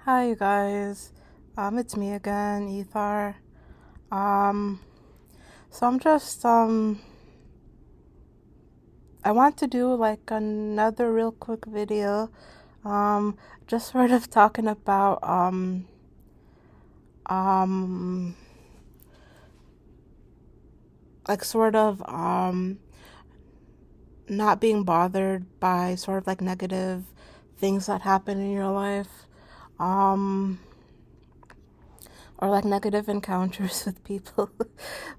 Hi, you guys. It's me again, Ethar. Um, so I'm just I want to do like another real quick video. Um, just sort of talking about um, like sort of not being bothered by sort of like negative things that happen in your life. Um, or like negative encounters with people,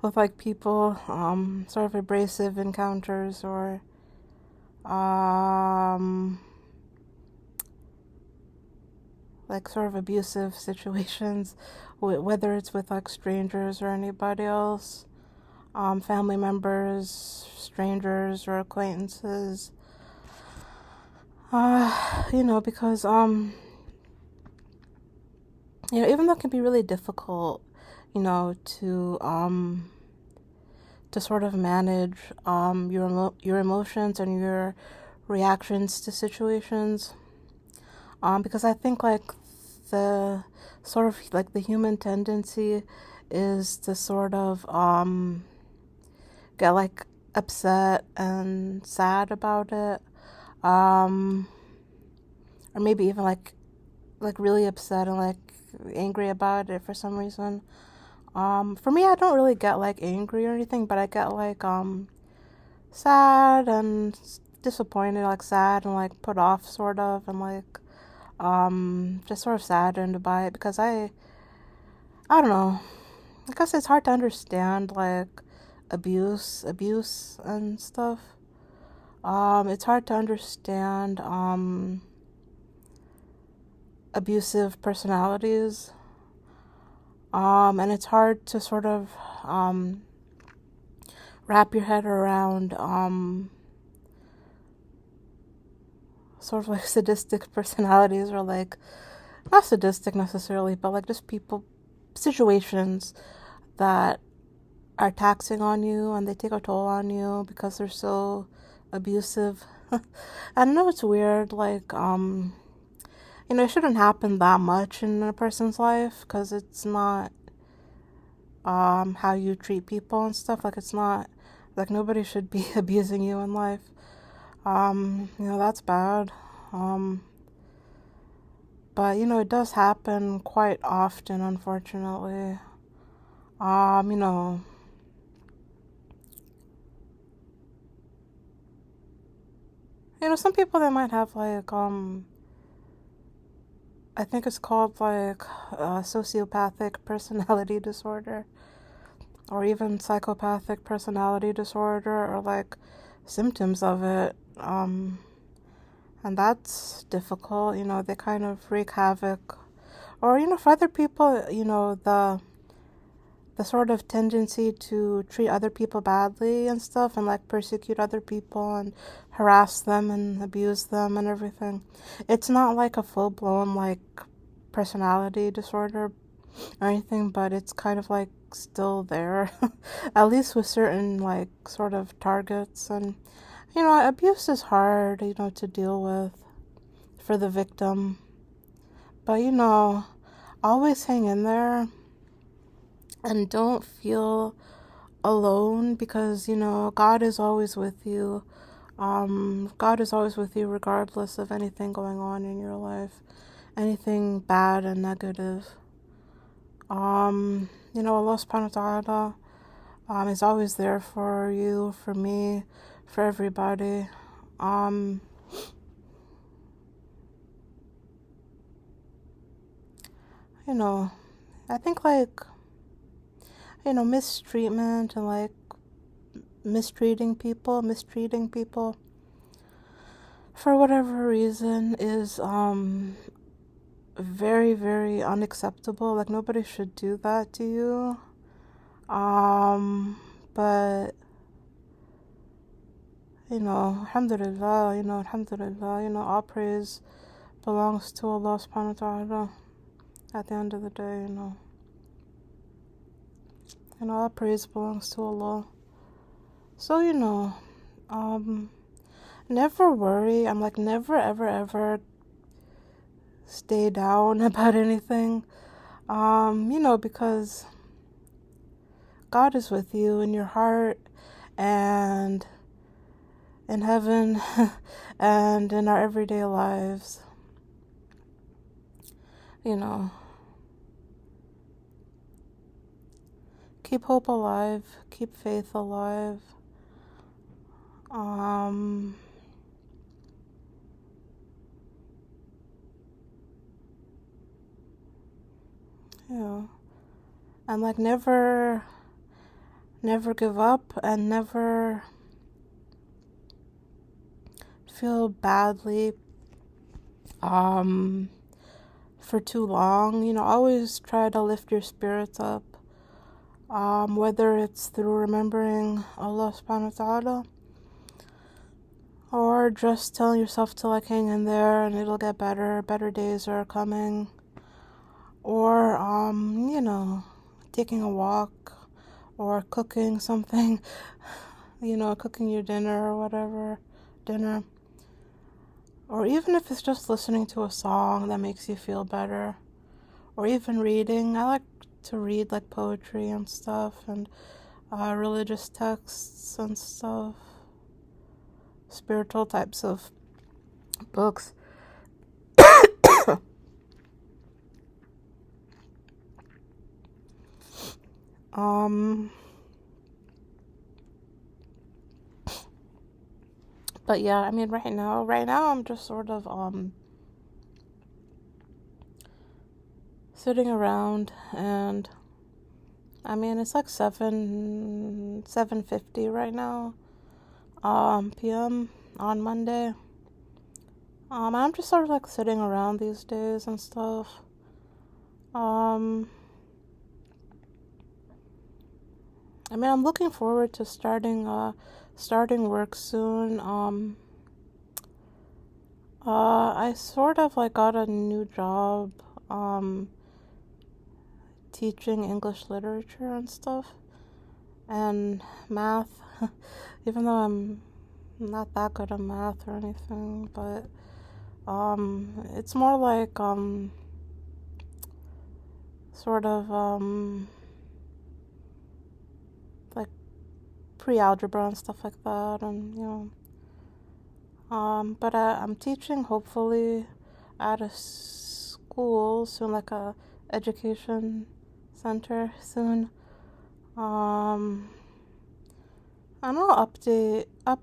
with like people, sort of abrasive encounters or um, like sort of abusive situations, whether it's with like strangers or anybody else, family members, strangers or acquaintances. Because even though it can be really difficult, to sort of manage your emotions and your reactions to situations. Because I think like the sort of like the human tendency is to sort of get like upset and sad about it, um, or maybe even like really upset and like angry about it for some reason. For me, I don't really get like angry or anything, but I get like sad and disappointed, like sad and like put off sort of, and like just sort of saddened by it because I don't know. I guess it's hard to understand like abuse and stuff. It's hard to understand abusive personalities. And it's hard to sort of wrap your head around sort of like sadistic personalities, or like not sadistic necessarily, but like just people, situations that are taxing on you and they take a toll on you because they're so abusive. I know it's weird, like it shouldn't happen that much in a person's life because it's not how you treat people and stuff. Like it's not like nobody should be abusing you in life. That's bad. Um, but it does happen quite often, unfortunately. Um, you know, some people they might have like I think it's called like sociopathic personality disorder, or even psychopathic personality disorder, or like symptoms of it. And that's difficult. They kind of wreak havoc. Or for other people, the sort of tendency to treat other people badly and stuff, and like persecute other people and harass them and abuse them and everything. It's not like a full blown like personality disorder or anything, but it's kind of like still there, at least with certain like sort of targets. And abuse is hard, to deal with for the victim, but always hang in there and don't feel alone, because God is always with you. God is always with you regardless of anything going on in your life, anything bad and negative. Allah subhanahu wa ta'ala is always there for you, for me, for everybody. Um, you know, I think like, mistreatment and like mistreating people for whatever reason is very, very unacceptable. Like nobody should do that to you. But alhamdulillah, all praise belongs to Allah subhanahu wa ta'ala at the end of the day, all praise belongs to Allah. So, never worry. I'm like, never, ever, ever stay down about anything. Because God is with you in your heart and in heaven and in our everyday lives. Keep hope alive, keep faith alive. Yeah. And like never give up and never feel badly for too long. Always try to lift your spirits up. Whether it's through remembering Allah subhanahu wa ta'ala or just telling yourself to like hang in there and it'll get better days are coming, or taking a walk or cooking something, cooking your dinner or whatever, or even if it's just listening to a song that makes you feel better, or even reading. I like to read like poetry and stuff and religious texts and stuff, spiritual types of books. But yeah, I mean, right now I'm just sort of sitting around, and I mean it's like 7:50 right now, p.m. on Monday. I'm just sort of like sitting around these days and stuff. I mean, I'm looking forward to starting work soon. I sort of like got a new job, teaching English literature and stuff, and math, even though I'm not that good at math or anything, but, it's more like, sort of, like pre-algebra and stuff like that, and, but I'm teaching hopefully at a school soon, like a education center soon. And I'll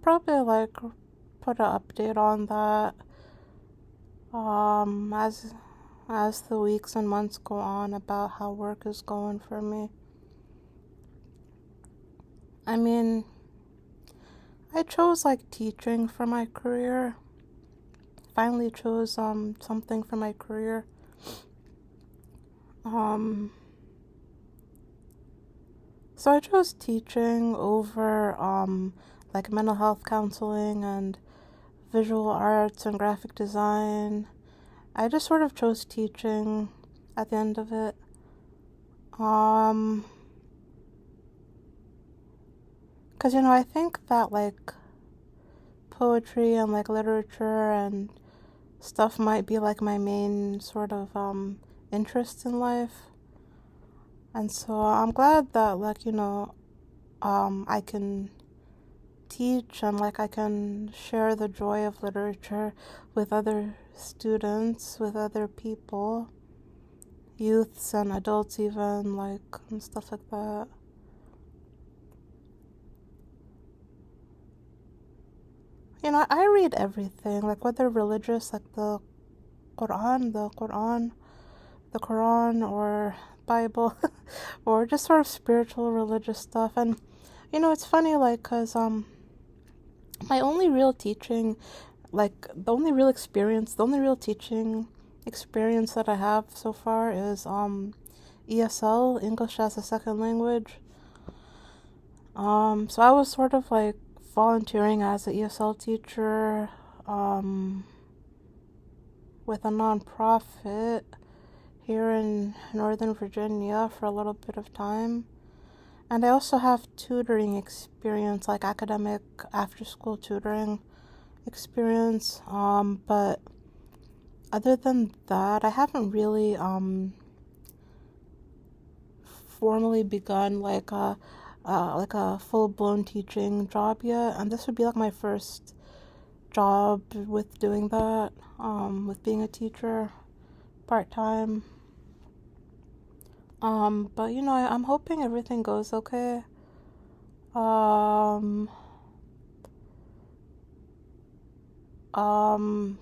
probably like put an update on that, as the weeks and months go on about how work is going for me. I mean, I chose like teaching for my career. Finally chose something for my career. So I chose teaching over like mental health counseling and visual arts and graphic design. I just sort of chose teaching at the end of it. Because, I think that like poetry and like literature and stuff might be like my main sort of interest in life. And so I'm glad that like, I can teach and like I can share the joy of literature with other students, with other people, youths and adults even, like, and stuff like that. I read everything, like whether religious, like the Quran, or Bible, or just sort of spiritual religious stuff. And it's funny, like, cause my only real teaching, like the only real teaching experience that I have so far is ESL, English as a Second Language. So I was sort of like volunteering as an ESL teacher with a nonprofit here in Northern Virginia for a little bit of time. And I also have tutoring experience, like academic after-school tutoring experience. But other than that, I haven't really formally begun like a full-blown teaching job yet, and this would be like my first job with doing that, with being a teacher part-time. But I'm hoping everything goes okay. Um, um,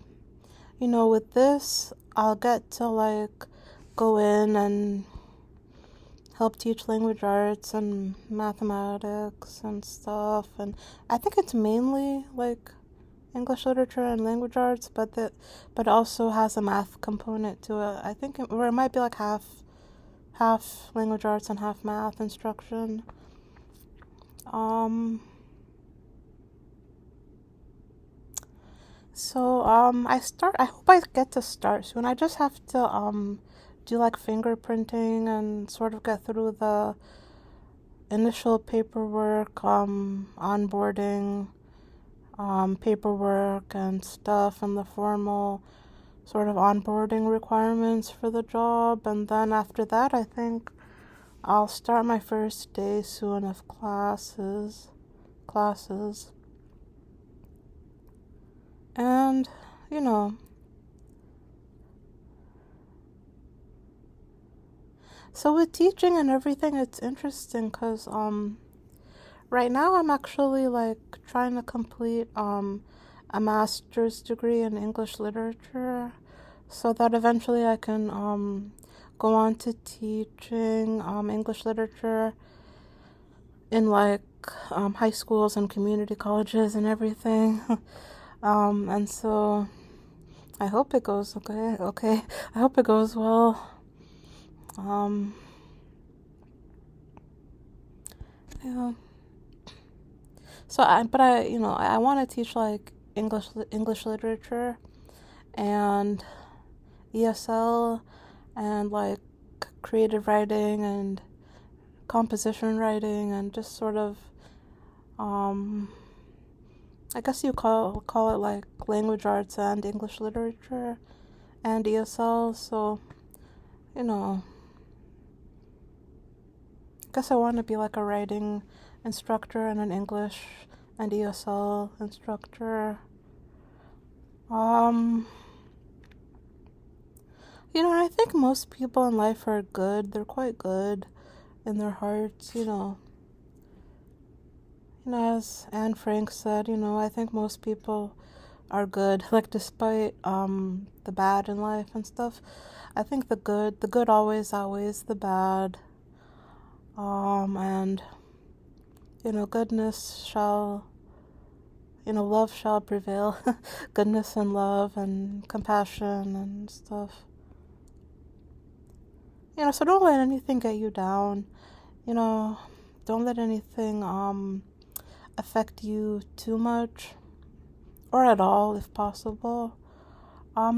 with this, I'll get to like go in and help teach language arts and mathematics and stuff. And I think it's mainly like English literature and language arts, but also has a math component to it. I think or it might be like half language arts and half math instruction. So I hope I get to start soon. I just have to do like fingerprinting and sort of get through the initial paperwork, onboarding, paperwork and stuff, and the formal sort of onboarding requirements for the job. And then after that, I think I'll start my first day soon of classes. And, you know, so with teaching and everything, it's interesting because right now I'm actually like trying to complete a master's degree in English literature so that eventually I can go on to teaching English literature in like high schools and community colleges and everything. And so I hope it goes okay. I hope it goes well. Yeah. So I want to teach like English literature and ESL and like creative writing and composition writing and just sort of I guess you call it like language arts and English literature and ESL. So I guess I want to be like a writing instructor and an English and ESL instructor. I think most people in life are good. They're quite good in their hearts, as Anne Frank said, I think most people are good, like despite the bad in life and stuff. I think the good always outweighs the bad. And goodness shall love shall prevail. Goodness and love and compassion and stuff. So don't let anything get you down. Don't let anything affect you too much or at all if possible.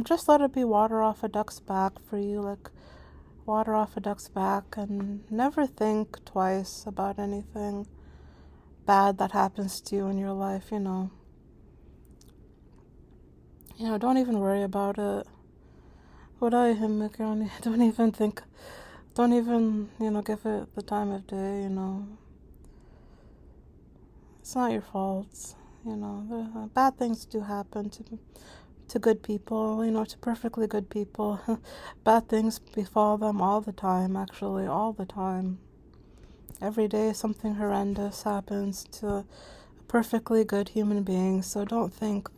Just let it be water off a duck's back for you, like water off a duck's back, and never think twice about anything bad that happens to you in your life, don't even worry about it. Don't even think, don't even, give it the time of day, It's not your fault, bad things do happen to good people, to perfectly good people. Bad things befall them all the time, actually, all the time. Every day something horrendous happens to a perfectly good human being, so don't think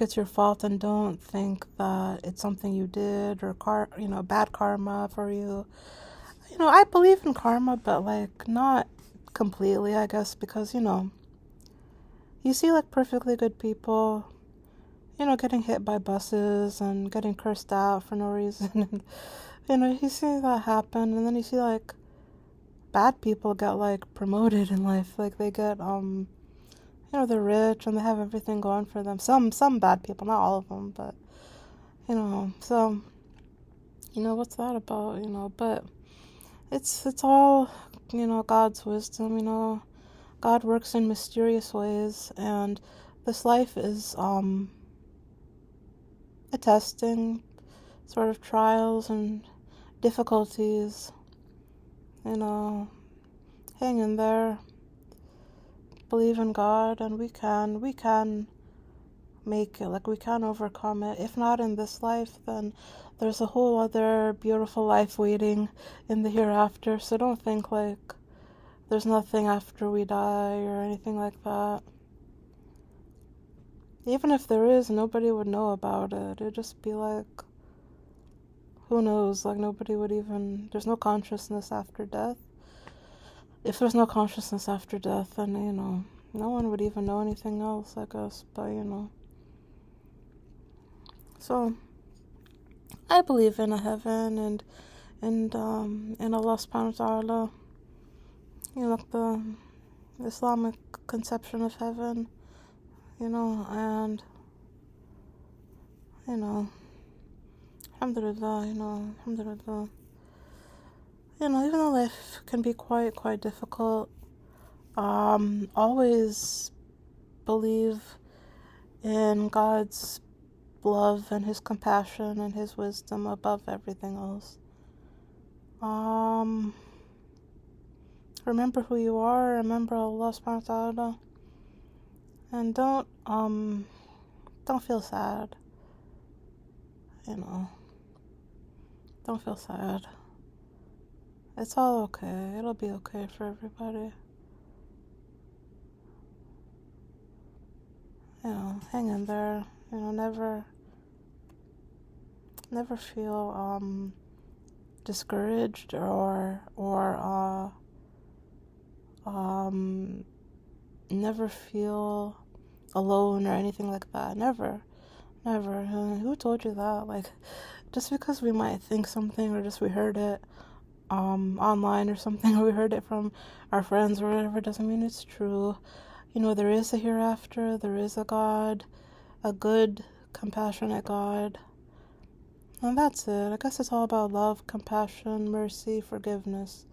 it's your fault, and don't think that it's something you did or bad karma for you. I believe in karma, but like not completely, I guess, because you see like perfectly good people getting hit by buses and getting cursed out for no reason. And you see that happen, and then you see like bad people get like promoted in life, like they get they're rich and they have everything going for them. Some bad people, not all of them, but so what's that about? But it's all God's wisdom. God works in mysterious ways, and this life is a testing, sort of trials and difficulties. Hang in there, believe in God, and we can make it, like we can overcome it. If not in this life, then there's a whole other beautiful life waiting in the hereafter. So don't think like there's nothing after we die or anything like that. Even if there is, nobody would know about it. It'd just be like, who knows, like nobody would even, there's no consciousness after death. If there's no consciousness after death, then, no one would even know anything else, I guess. But, so I believe in a heaven and in Allah subhanahu wa ta'ala, like the Islamic conception of heaven, and, alhamdulillah, alhamdulillah. Even though life can be quite difficult, always believe in God's love and His compassion and His wisdom above everything else. Remember who you are, remember Allah subhanahu wa ta'ala, and don't feel sad. Don't feel sad. It's all okay. It'll be okay for everybody. Hang in there. Never feel discouraged or never feel alone or anything like that. Never. Who told you that? Like, just because we might think something or just we heard it online or something, or we heard it from our friends or whatever, doesn't mean it's true. There is a hereafter, there is a God, a good, compassionate God, and that's it. I guess it's all about love, compassion, mercy, forgiveness.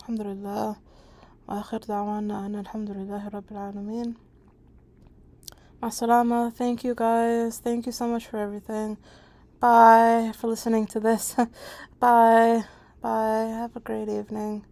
Alhamdulillah. Wa akhir da'wana an alhamdulillahi rabbil alameen. As-salama. Thank you guys. Thank you so much for everything. Bye for listening to this. Bye. Have a great evening.